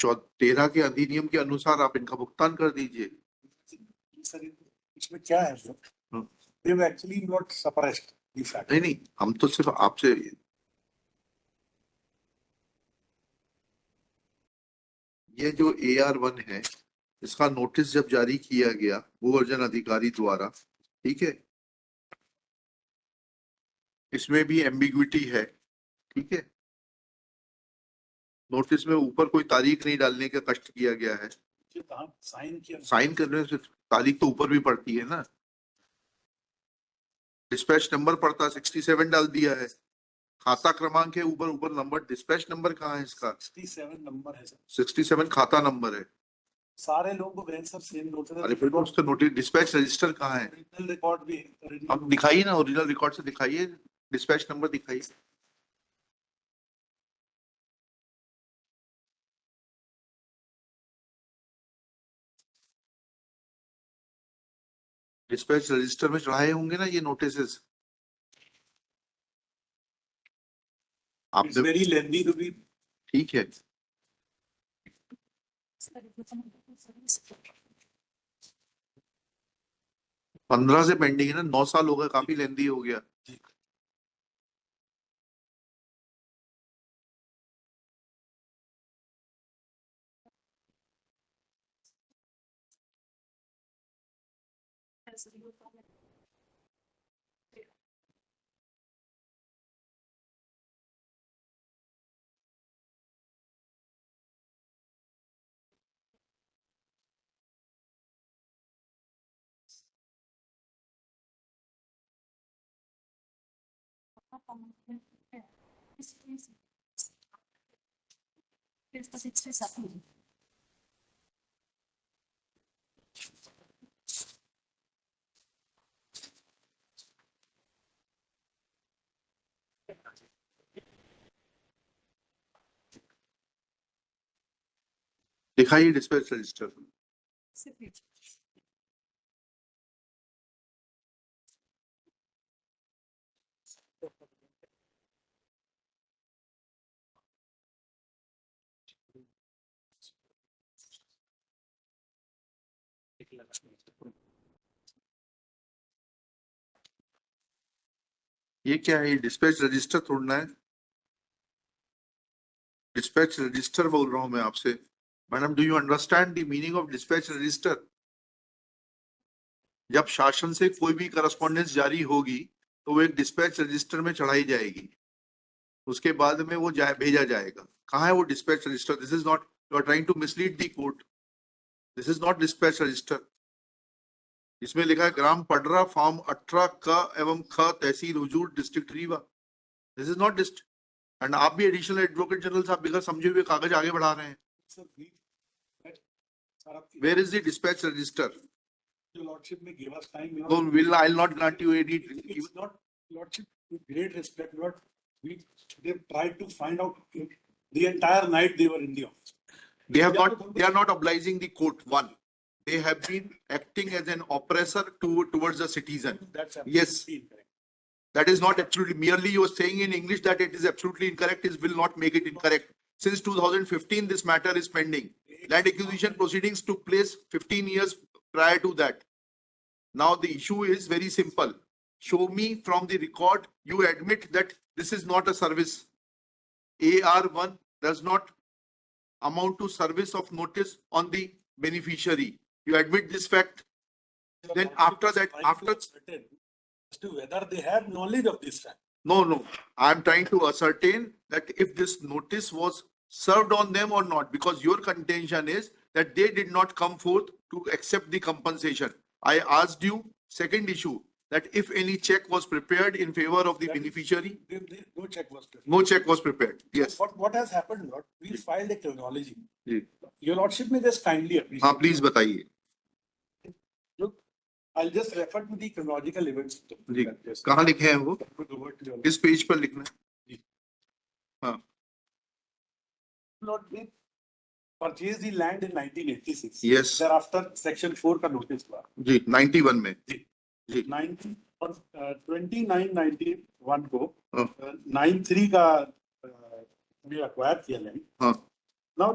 13 के अधिनियम के अनुसार आप इनका भुगतान कर दीजिए। सर इसमें क्या है sir? They have actually not suppressed the fact. नहीं, हम तो सिर्फ आपसे ये जो AR1 है, इसका नोटिस जब जारी किया गया भूअर्जन अधिकारी द्वारा, ठीक है, इसमें भी एम्बिग्विटी है, ठीक है। नोटिस में ऊपर कोई तारीख नहीं डालने का कष्ट किया गया है। साइन करने से तारीख तो ऊपर भी पड़ती है ना। डिस्पैच नंबर पड़ता 67 डाल दिया है, खाता क्रमांक है ऊपर, ऊपर नंबर, डिस्पैच नंबर कहाँ है इसका? 67 नंबर है सर। 67 खाता नंबर है। सारे लोगों को गए सर सेम नोटिस। अरे फिर तो उसका नोटिस डिस्पैच रजिस्टर कहाँ है? ओरिजिनल रिकॉर्ड भी है। अब दिखाइए ना, ओरिजिनल रिकॉर्ड से दिखाइए, डिस्पैच नंबर दिखाइए। डिस्पैच रजिस्टर में चढ़ाए होंगे ना ये नोटिसेस। आप वेरी लेंथी टू बी। ठीक है, पंद्रह से पेंडिंग है ना, 9 साल हो गए, काफी लेंथी हो गया। दिखाइए डिस्पैच रजिस्टर। ये क्या है? डिस्पैच रजिस्टर तोड़ना है। डिस्पैच रजिस्टर बोल रहा हूं मैं आपसे। Madam, do you understand the meaning of dispatch register? जब शासन से कोई भी करस्पॉन्डेंस जारी होगी तो वो एक डिस्पैच रजिस्टर में चढ़ाई जाएगी, उसके बाद में वो भेजा जाएगा। कहाँ है वो dispatch register? This is not, you are trying to mislead the court. This is not dispatch register. इसमें लिखा है ग्राम पडरा फॉर्म 18 क एवं ख तहसील Huzur district Rewa. This is not dist. And आप भी एडिशनल एडवोकेट जनरल साहब बिगड़ समझे हुए कागज आगे बढ़ा रहे हैं। Where is the dispatch register? Your Lordship may give us time. No, I'll not grant you any. It's not, Lordship, with great respect, Lord, they've tried to find out the entire night they were in the office. They are not obliging the court. One, they have been acting as an oppressor towards the citizen. That's yes. Incorrect. That is not actually, merely you are saying in English that it is absolutely incorrect, it will not make it incorrect. Since 2015, this matter is pending. Land acquisition proceedings took place 15 years prior to that. Now the issue is very simple. Show me from the record, you admit that this is not a service. AR1 does not amount to service of notice on the beneficiary. You admit this fact. Then after that, after as to whether they have knowledge of this fact. No. I am trying to ascertain that if this notice was served on them or not, because your contention is that they did not come forth to accept the compensation. I asked you, second issue, that if any check was prepared in favor of the beneficiary. No check was prepared. No check was prepared. Yes. What has happened, Lord? We filed a chronology. जी. Your Lordship may just kindly appreciate. हाँ, please बताइए. Look, I'll just refer to the chronological events. जी. कहाँ लिखे हैं वो? किस page पर लिखना है? हाँ. Lord, we purchased the land in 1986. Yes. Thereafter, Section 4 का notice हुआ. जी, 91 में. जी. 2991 को 93 का we acquired किया land. हाँ. Now,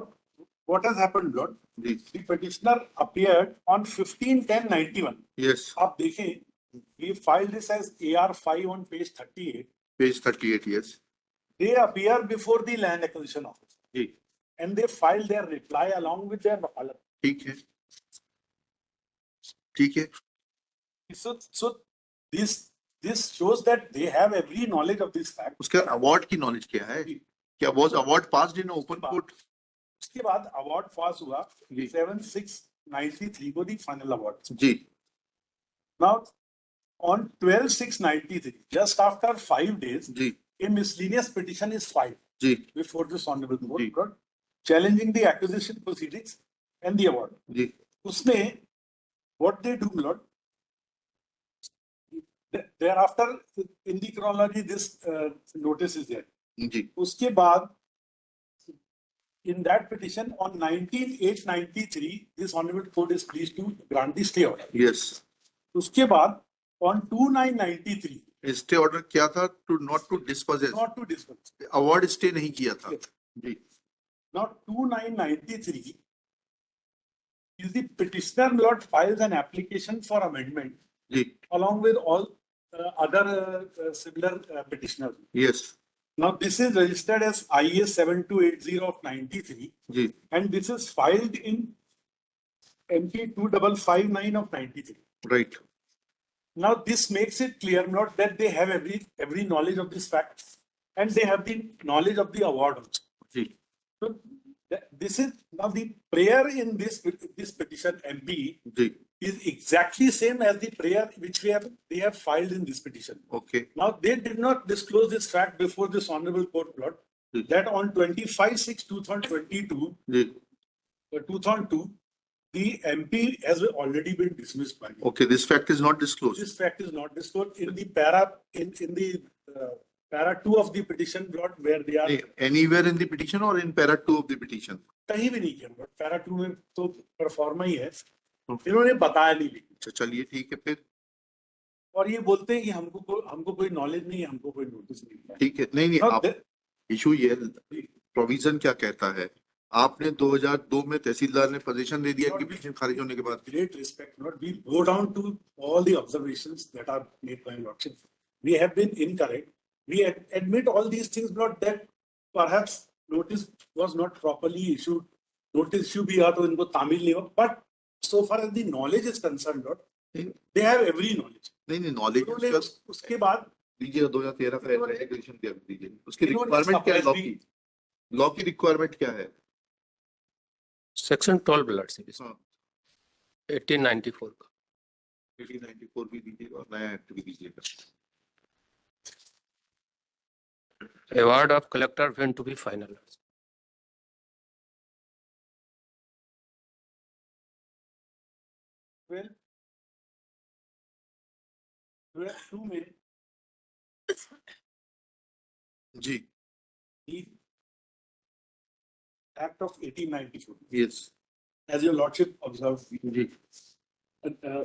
what has happened, Lord? जी, The petitioner appeared on 15/10/91. yes, आप देखें, we filed this as AR5 on page 38. page 38, yes, They appear before the land acquisition office ji, and they filed their reply along with their wakalat. ठीक है, ठीक है, So this shows that they have every knowledge of this fact. उसका award की knowledge क्या है? क्या was award passed in open court? उसके बाद अवार्ड पास हुआ जी। 7/6/93 को दी फाइनल अवार्ड. जी, Now on 12/6/93, just after 5 days, जी, a miscellaneous petition is filed जी, before this honorable जी. court, challenging the acquisition proceedings and the award. जी, उसमें what they do, Lord, thereafter in the chronology this notice is there. जी, उसके बाद in that petition on 19/8/93 this honorable court is pleased to grant the stay order. yes. उसके बाद on 2/9/93 stay order क्या था? To not to disposes, not to discuss. Award stay नहीं किया था. Yes. जी, Now 2/9/93 is the petitioner, Lord, files an application for amendment जी, along with all other similar petitioners. yes, Now this is registered as IS 7280 of 93 जी, and this is filed in MP 2559 of 93. Right, Now this makes it clear not that they have every knowledge of this fact and they have the knowledge of the award also. जी, So this is now the prayer in this petition MP जी, is exactly same as the prayer which they have filed in this petition. Okay, Now they did not disclose this fact before this honorable court, Lord, Hmm. that on 25/6/2022, जी, 2002, the MP has already been dismissed by me. Okay, this fact is not disclose. This fact is not disclosed in the in the para 2 of the petition, Lord, where they are anywhere in the petition और in para 2 of the petition. कहीं भी नहीं किया, Lord. Para 2 में तो pro forma ही है, Okay. इन्होंने बताया नहीं भी. अच्छा, चलिए ठीक है फिर, और ये बोलते हैं कि हमको कोई नॉलेज नहीं है, हमको कोई नोटिस नहीं मिला. ठीक है. नहीं नहीं, Now, आप इशू ये प्रोविजन क्या कहता है? आपने 2002 में तहसीलदार ने पोजीशन दे दिया कि पिटीशन खारिज होने के बाद. great respect, Lord, we go down to all the observations that are made by Lordship. We have been incorrect. We admit all these things, Lord, that perhaps notice was not properly issued. Notice issue भी हुआ तो इनको तामील नहीं हुआ. But so far as the knowledge is concerned, Lord, they have every knowledge. नहीं नहीं, knowledge उन्होंने उसके बाद दीजिए. 2013 का इन्होंने- एप्लीकेशन दिया दीजिए. उसकी इन्होंने रिक्वायरमेंट क्या है? suppress भी- लॉ की रिक्वायरमेंट क्या है? सेक्शन 12 ब्लड सीरीज हाँ, 1894 का 1894 भी दीजिएगा और नया एक्ट भी दीजिएगा. award of collector when to be final. well, 2 में जी, the Act of 1894, yes, as your Lordship observed. जी,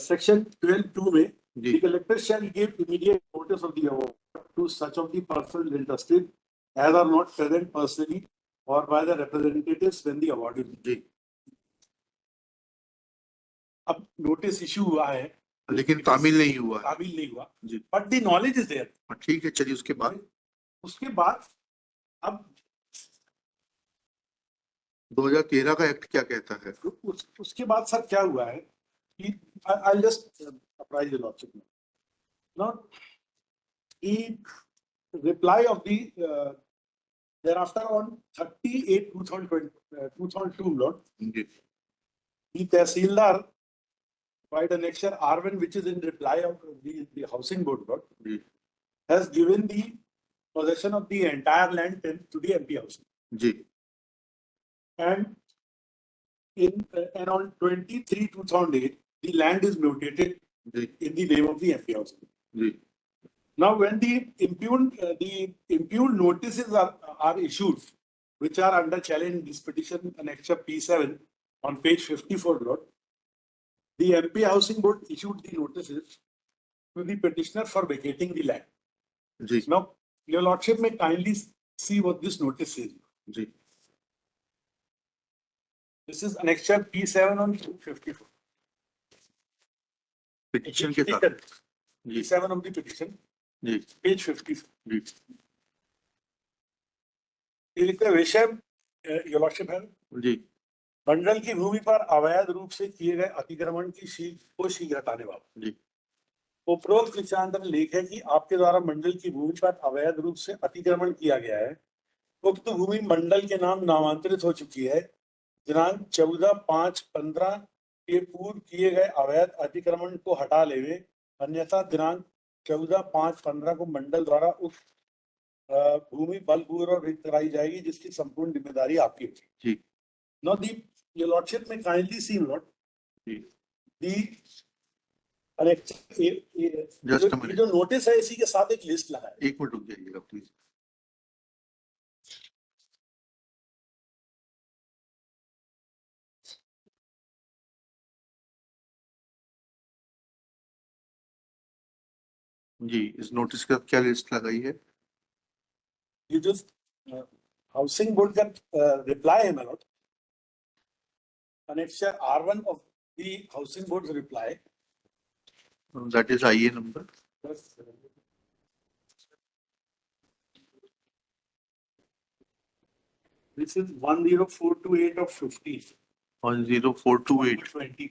Section 12(2) में जी, the collector shall give immediate notice of the award to such of the persons interested as are not present personally or by the representatives when the award is. जी. अब notice issue हुआ है, लेकिन तामील नहीं हुआ है. तामील नहीं हुआ, जी. but the knowledge is there. हाँ, ठीक है. चलिए उसके बाद उसके बाद अब 2013 का एक्ट क्या कहता है? उसके बाद सर क्या हुआ है कि I'll just apprise the Lordship now. The reply of the thereafter on 30/8/2002, Lord, जी, the Tehsildar by the annexure R1, which is in reply of the housing board, Lord, जी, has given the possession of the entire land to the MP housing. जी, And and on 23/2008, the land is mutated जी, in the name of the MP housing. जी, Now, when the impugned notices are issued, which are under challenge in this petition annexure P7 on page 54, Lord, the MP housing board issued the notices to the petitioner for vacating the land. जी, Now, your Lordship may kindly see what this notice says. जी. This is annexure P7 on 54. Petition के साथ जी P7 of the petition, ji page 50. जी ये लिखते हैं विषय your lordship है जी मंडल की भूमि पर अवैध रूप से किए गए अतिक्रमण की शीघ्र हटाने वाला जी उपरोक्त विचारांतर लेख है कि आपके द्वारा मंडल की भूमि पर अवैध रूप से अतिक्रमण किया गया है। उक्त भूमि मंडल के नाम नामांतरित हो चुकी है। दिनांक 14/5/15 के पूर्व किए गए अवैध अतिक्रमण को हटा लेवे, अन्यथा दिनांक 14/5/15 को मंडल द्वारा उक्त भूमि बलपूर्वक रिक्त कराई जाएगी, जिसकी संपूर्ण जिम्मेदारी आपकी होगी। जी Now the your lordship may kindly see not जी the Just a minute. जो नोटिस है इसी के साथ एक लिस्ट लगा है। एक मिनट रुक जाइएगा प्लीज। जी इस नोटिस का क्या लिस्ट लगाई है? ये जो हाउसिंग बोर्ड का रिप्लाई है मेरा annexure R1 of the housing board's reply. That is IA number. This is 10428 of 50. 10428 20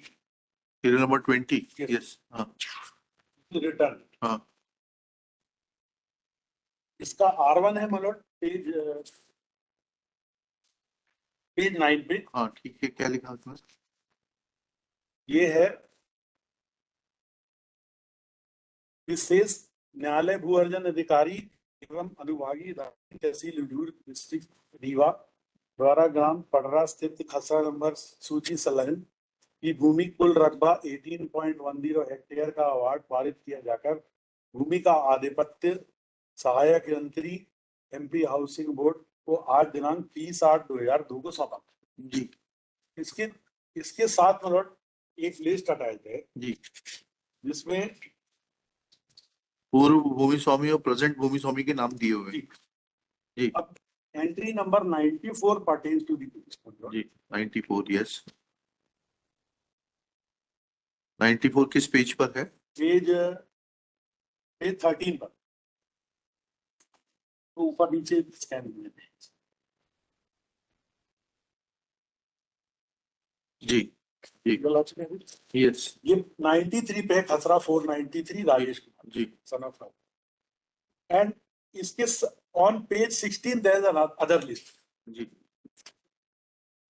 serial number 20. Yes. Yes. हाँ return. हाँ इसका R1 है मतलब पेज 9 पे हाँ ठीक है। क्या लिखा उसमें? ये है विशेष न्यायालय भू अर्जन अधिकारी एवं अनुभागीय तहसील हजूर डिस्ट्रिक्ट रीवा द्वारा ग्राम पडरा स्थित खसरा नंबर सूची संलग्न की भूमि कुल रकबा 18.10 हेक्टेयर का अवार्ड पारित किया जाकर भूमि का आधिपत्य सहायक यंत्री MP हाउसिंग बोर्ड को आज दिनांक 30/8/2002 को सौंपा। जी इसके साथ मतलब एक लिस्ट अटैच है जी जिसमें पूर्व भूमि स्वामी और प्रेजेंट भूमि स्वामी के नाम दिए हुए हैं। जी अब entry number 94 pertains to the जी 94 यस 94 किस पेज पर है? पेज 13 पर तो ऊपर नीचे स्कैन हुए थे। जी जी यस ये 93 पे खसरा 493 Rajesh Kumar ji son of and इसके on page 16 there is other list. जी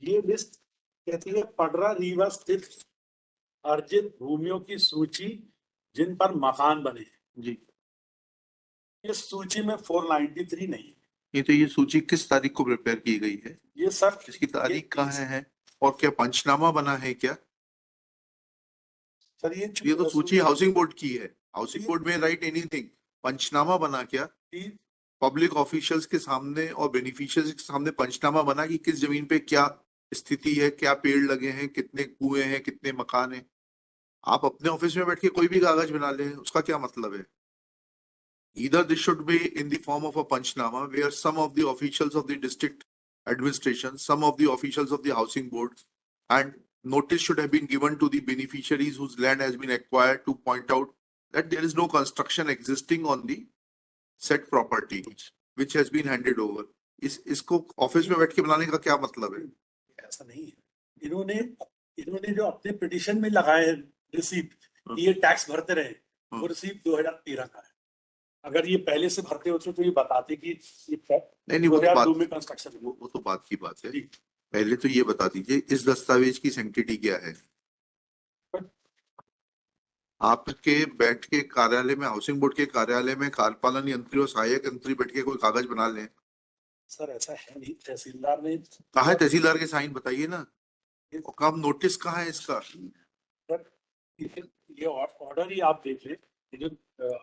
ये लिस्ट कहती है पडरा रीवा स्थित अर्जित भूमियों की सूची जिन पर मकान बने हैं। जी इस सूची में 493 नहीं है। ये सूची किस तारीख को प्रिपेयर की गई है? ये सर इसकी तारीख कहाँ है और क्या पंचनामा बना है क्या? सर ये तो सूची हाउसिंग बोर्ड की है। हाउसिंग बोर्ड में राइट एनीथिंग, पंचनामा बना क्या? पब्लिक ऑफिशियल्स के सामने और बेनिफिशियरीज के सामने पंचनामा बना कि किस जमीन पे क्या स्थिति है, क्या पेड़ लगे हैं, कितने कुएं हैं, कितने मकान हैं। आप अपने ऑफिस में बैठ के कोई भी कागज बना लें, उसका क्या मतलब है? Either this should be in the form of a panchnama where some of the officials of the district administration, some of the officials of the housing board, and notice should have been given to the beneficiaries whose land has been acquired to point out that there is no construction existing on the said property which has been handed over. इसको office में बैठ के बनाने का क्या मतलब है? ऐसा नहीं है। इन्होंने जो अपने पिटीशन में लगाए रिसीप्ट ये टैक्स भरते रहे, वो रिसीप्ट 2013 का है। अगर ये पहले से भरते होते तो ये बताते कि नहीं वो तो में कंस्ट्रक्शन वो तो बात की बात है। पहले तो ये बता दीजिए इस दस्तावेज की सैंक्टिटी क्या है? आपके बैठ के कार्यालय में, हाउसिंग बोर्ड के कार्यालय में कार्यपालन यंत्री और सहायक यंत्री बैठ के कोई कागज बना लें? सर ऐसा है नहीं। तहसीलदार ने कहा है तहसीलदार के साइन बताइए ना। और कब नोटिस कहाँ है इसका? ये ऑर्डर ही आप देख ले, जो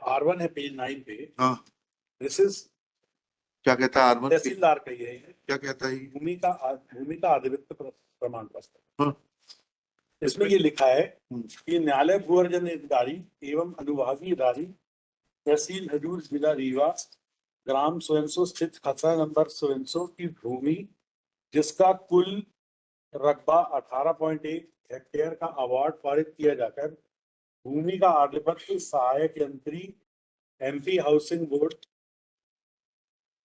R1 है पेज 9 पे। हाँ दिस इज क्या कहता है R1? तहसीलदार का ये है। क्या कहता है? भूमि का आधिपत्य प्रमाण पत्र। हाँ इसमें ये लिखा है कि न्यायालय भू अर्जन अधिकारी एवं अनुभागीय अधिकारी तहसील हजूर जिला रीवा ग्राम स्वयंसो स्थित खसरा नंबर स्वयंसो की भूमि जिसका कुल रकबा 18.1 हेक्टेयर का अवार्ड पारित किया जाकर भूमि का आधिपत्य सहायक यंत्री एमपी हाउसिंग बोर्ड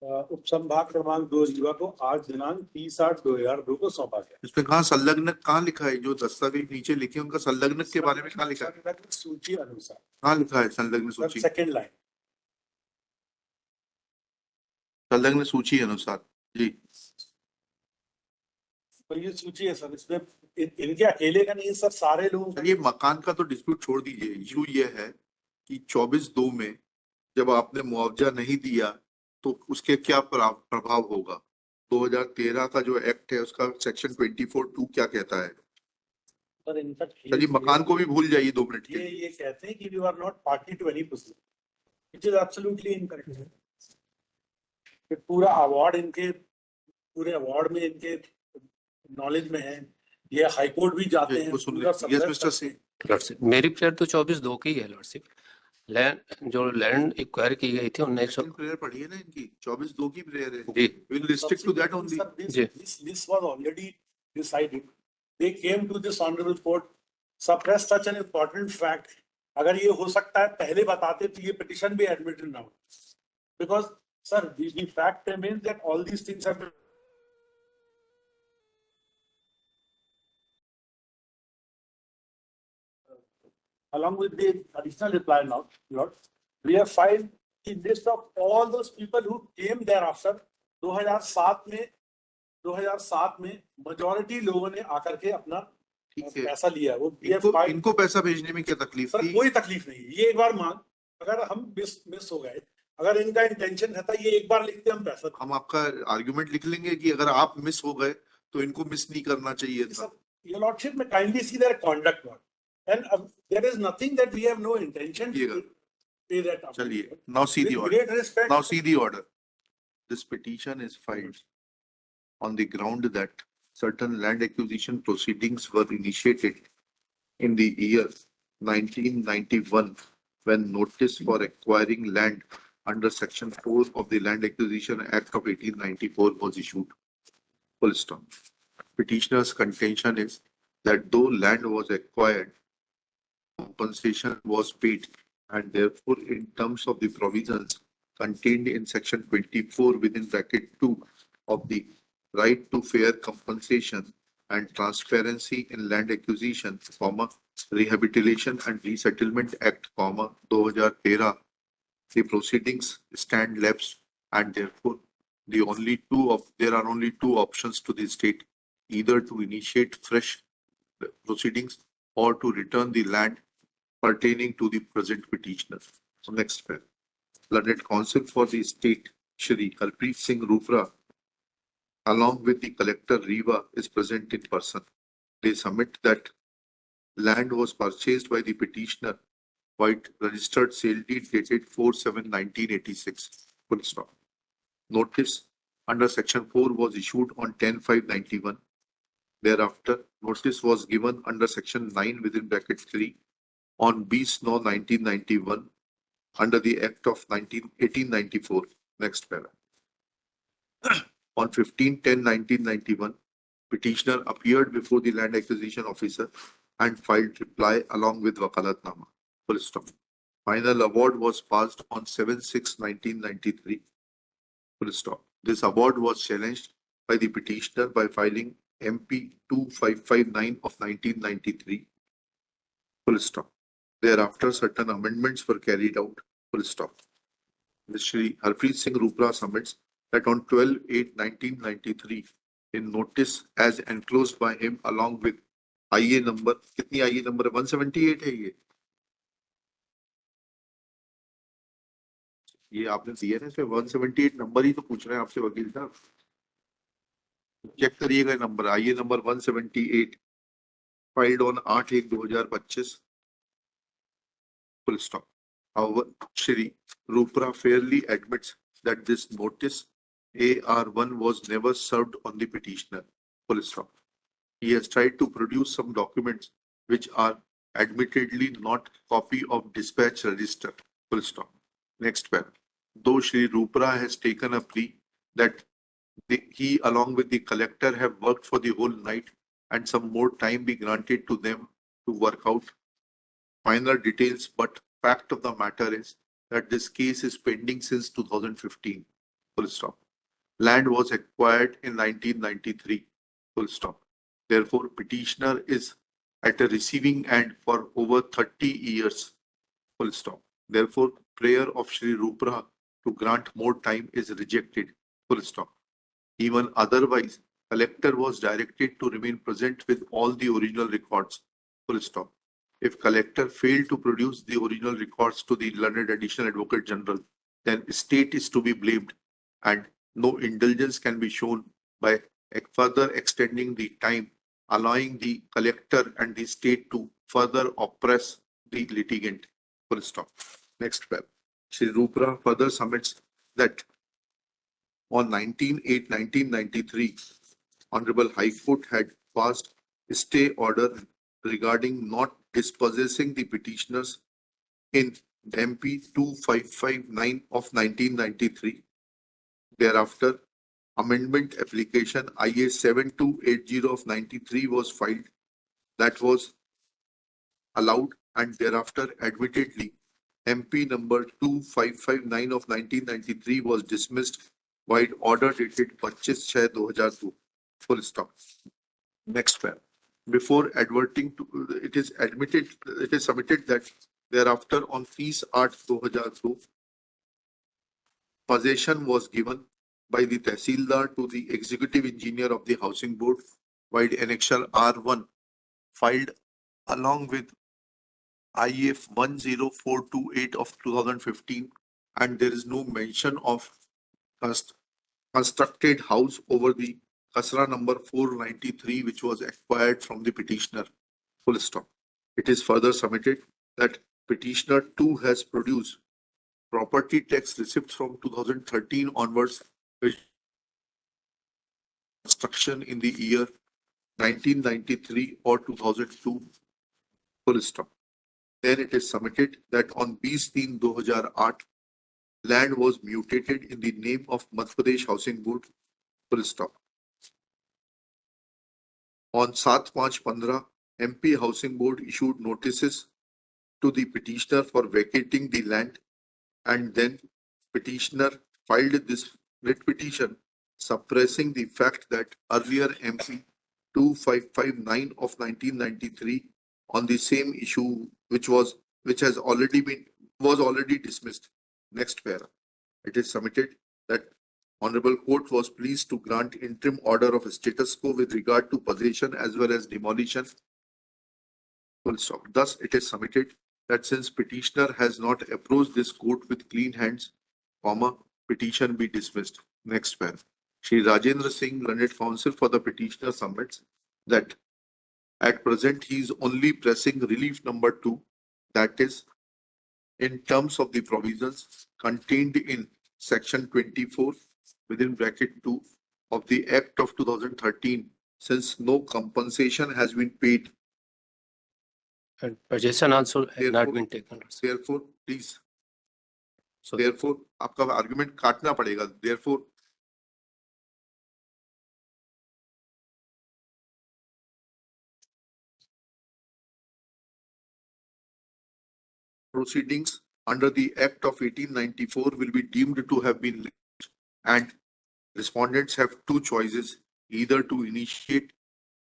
उपसंभाग क्रमांक 2 रीवा को आज दिनांक 30/8/2002 को सौंपा गया। इसमें कहाँ संलग्न कहाँ लिखा है? जो दस्तावेज नीचे लिखे हैं, उनका संलग्न के बारे में कहाँ लिखा है? संलग्न सूची अनुसार कहाँ लिखा है संलग्न सूची? Second line. संलग्न सूची अनुसार जी। तो ये सूची है सर, इसमें इनके अकेले का नहीं है सर, सारे लोगों का। ये मकान का तो डिस्प्यूट छोड़ दीजिए, इशू ये है कि 24/2 में जब आपने मुआवजा नहीं दिया तो उसके क्या प्रभाव होगा? 2013 का जो एक्ट है उसका सेक्शन 24(2) क्या कहता है? सर इनका चलिए मकान को भी भूल जाइए 2 मिनट के लिए। ये कहते हैं कि we are not party to any procedure, which is absolutely incorrect. पूरा अवार्ड इनके, पूरे अवार्ड में इनके नॉलेज में है, ये हाई कोर्ट भी जाते हैं। वो सुन पूरा ले। Yes mister Singh. लॉर्डशिप मेरी प्रेयर तो 24/2 की है लॉर्डशिप। लैंड जो लैंड एक्वायर की गई थी 1900 प्रेयर पढ़िए ना इनकी, 24/2 की प्रेयर है। जी will restrict to that only. जी। This was already decided. They came to this honorable court, suppressed such an important fact. अगर ये हो सकता है पहले बताते तो ये petition भी admitted now. Because sir, the fact remains that all these things have been along with the additional reply now, Lord, we have filed the list of all those people who came thereafter. 2007 में majority लोगों ने आकर के अपना ठीक है। पैसा लिया। वो इनको पैसा भेजने में क्या तकलीफ सर थी? कोई तकलीफ नहीं, ये एक बार मांग, अगर हम मिस हो गए, अगर इनका इंटेंशन रहता ये एक बार लिखते हम पैसा। हम आपका आर्गुमेंट लिख लेंगे कि अगर आप मिस हो गए तो इनको मिस नहीं करना चाहिए था। Your Lordship may kindly see their conduct, and there is nothing that we have no intention to pay that up. चलिए, now see the With order. great respect. Now see the order. This petition is filed on the ground that certain land acquisition proceedings were initiated in the year 1991 when notice for acquiring land under Section 4 of the Land Acquisition Act of 1894 was issued. Full stop. Petitioner's contention is that though land was acquired, compensation was paid, and therefore in terms of the provisions contained in Section 24 within bracket 2 of the Right to Fair Compensation and Transparency in Land Acquisition, Rehabilitation and Resettlement Act, 2013, the proceedings stand lapsed, and therefore there are only two options to the state: either to initiate fresh proceedings or to return the land pertaining to the present petitioner. So next paragraph. Learned Counsel for the State, Shri Harpreet Singh Rupra, along with the Collector Rewa, is present in person. They submit that land was purchased by the petitioner by registered sale deed dated 4/7/1986. Full stop. Notice under Section 4 was issued on 10/5/91. Thereafter, notice was given under Section 9 within bracket 3 on B-Snow 1991 under the Act of 1894. Next paragraph. On 15/10/1991, petitioner appeared before the land acquisition officer and filed reply along with Wakalatnama. Full stop. Final award was passed on 7/6/1993. Full stop. This award was challenged by the petitioner by filing MP 2559 of 1993. Full stop. Thereafter, certain amendments were carried out. Full stop. Shri Harpreet Singh Rupra submits that on 12/8/1993, in notice as enclosed by him along with IA number, कितनी IA number है? 178 है ये आपने दिया ना, इसमें 178 number ही तो पूछ रहे हैं आपसे वकील साहब। चेक करिएगा number, IA number 178 filed on 8/1/2025. Full stop. However, Shri Rupra fairly admits that this notice AR1 was never served on the petitioner. Full stop. He has tried to produce some documents which are admittedly not copy of dispatch register. Full stop. Next paragraph. Though Shri Rupra has taken a plea that he along with the collector have worked for the whole night and some more time be granted to them to work out final details, but fact of the matter is that this case is pending since 2015. Full stop. Land was acquired in 1993. Full stop. Therefore, petitioner is at a receiving end for over 30 years. Full stop. Therefore, prayer of Shri Rupra to grant more time is rejected. Full stop. Even otherwise, collector was directed to remain present with all the original records. Full stop. If collector failed to produce the original records to the learned additional advocate general, then state is to be blamed and no indulgence can be shown by further extending the time, allowing the collector and the state to further oppress the litigant. Full stop. Next paragraph. Shri Rupra further submits that on 19/8/1993, Honorable High Court had passed a stay order regarding not dispossessing the petitioners in MP 2559 of 1993. Thereafter, amendment application IA 7280 of 93 was filed. That was allowed, and thereafter, admittedly, MP number 2559 of 1993 was dismissed by order dated 25/6/2002. Full stop. Next paragraph. Before adverting to, it is submitted that thereafter on fees Art 2002, possession was given by the Tehsildar to the executive engineer of the Housing Board, while annexure R1 filed along with IF 10428 of 2015, and there is no mention of constructed house over the Kasra number 493, which was acquired from the petitioner. Full stop. It is further submitted that petitioner too has produced property tax receipts from 2013 onwards, which construction in the year 1993 or 2002. Full stop. Then it is submitted that on 20/3/2008, land was mutated in the name of Madhya Pradesh Housing Board. Full stop. On 7/5/15, MP Housing Board issued notices to the petitioner for vacating the land, and then petitioner filed this writ petition suppressing the fact that earlier MP 2559 of 1993 on the same issue, which was already dismissed. Next paragraph. It is submitted that Honorable Court was pleased to grant interim order of status quo with regard to possession as well as demolition. Full stop. Thus, it is submitted that since petitioner has not approached this court with clean hands, petition be dismissed. Next paragraph. Shri Rajendra Singh, learned counsel for the petitioner, submits that at present he is only pressing relief number 2, that is, in terms of the provisions contained in section 24 within bracket 2 of the Act of 2013, since no compensation has been paid. And possession also had not been taken. Therefore, please. So Therefore, आपका argument काटना पड़ेगा. Therefore, proceedings under the Act of 1894 will be deemed to have been late, and respondents have two choices: either to initiate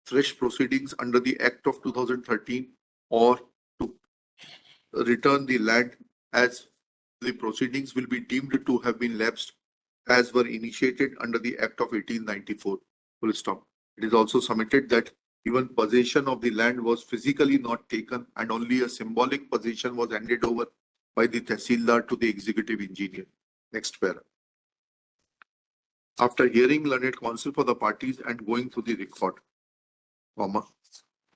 fresh proceedings under the Act of 2013 or to return the land, as the proceedings will be deemed to have been lapsed as were initiated under the Act of 1894. Full stop. It is also submitted that even possession of the land was physically not taken and only a symbolic possession was handed over by the Tehsildar to the executive engineer. Next paragraph. After hearing learned counsel for the parties and going through the record,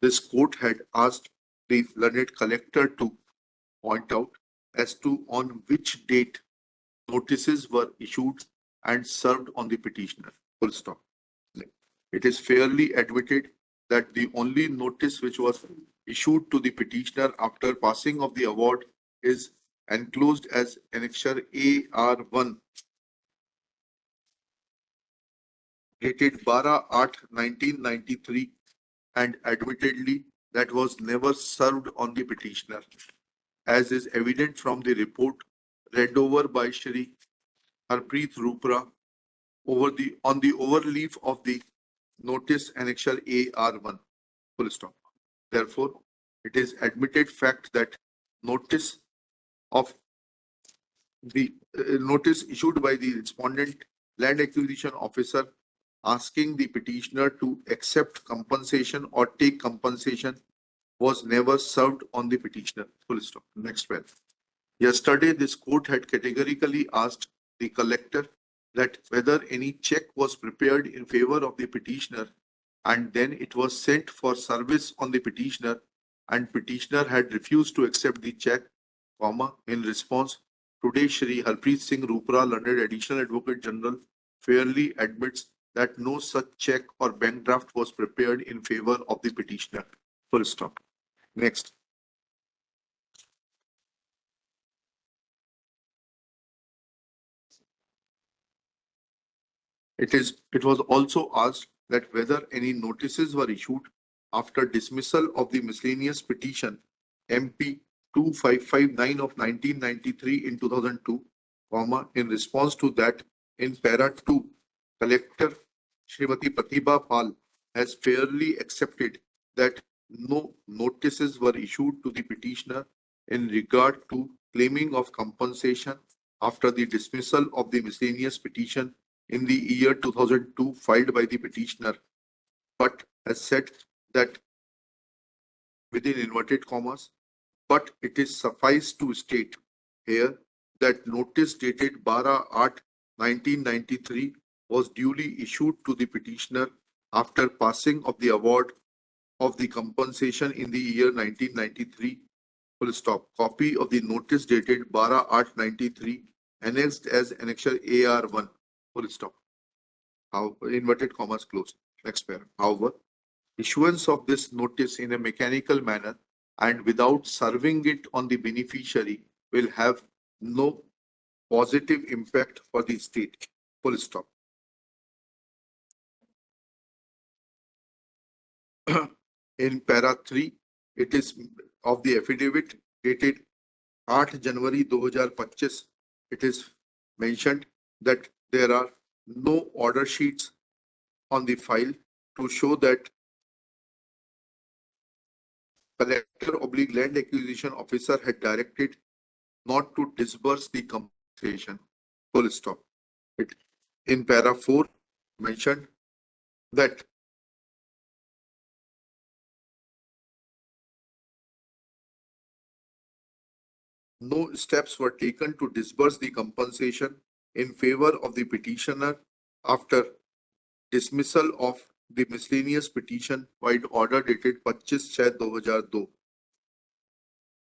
this court had asked the learned collector to point out as to on which date notices were issued and served on the petitioner. Full stop. It is fairly admitted that the only notice which was issued to the petitioner after passing of the award is enclosed as annexure AR1 dated 12/8/1993 and admittedly that was never served on the petitioner, as is evident from the report read over by Shri Harpreet Rupra on the overleaf of the notice annexure AR1. Full stop. Therefore, it is admitted fact that notice of the notice issued by the respondent land acquisition officer asking the petitioner to accept compensation or take compensation was never served on the petitioner. Full stop. Next one. Yesterday, this court had categorically asked the collector that whether any check was prepared in favor of the petitioner and then it was sent for service on the petitioner and petitioner had refused to accept the check, comma, in response, today Shri Harpreet Singh Rupra, London Additional Advocate General, fairly admits that no such check or bank draft was prepared in favor of the petitioner. Full stop. Next. It was also asked that whether any notices were issued after dismissal of the miscellaneous petition MP 2559 of 1993 in 2002, comma, in response to that, in para 2, Collector Srimati Pratibha Pal has fairly accepted that no notices were issued to the petitioner in regard to claiming of compensation after the dismissal of the miscellaneous petition in the year 2002 filed by the petitioner, but has said that within inverted commas, but it is suffice to state here that notice dated 12/8/1993 was duly issued to the petitioner after passing of the award of the compensation in the year 1993. Full stop. Copy of the notice dated 12/8/93 annexed as annexure AR1. Full stop. How inverted commas closed. Next paragraph. However, issuance of this notice in a mechanical manner and without serving it on the beneficiary will have no positive impact for the state. Full stop. In para 3, it is of the affidavit dated 8 January 2025. It is mentioned that there are no order sheets on the file to show that Collector/Land Acquisition Officer had directed not to disburse the compensation. Full stop. In para 4 mentioned that no steps were taken to disburse the compensation in favor of the petitioner after dismissal of the miscellaneous petition by order dated 25/6/2002.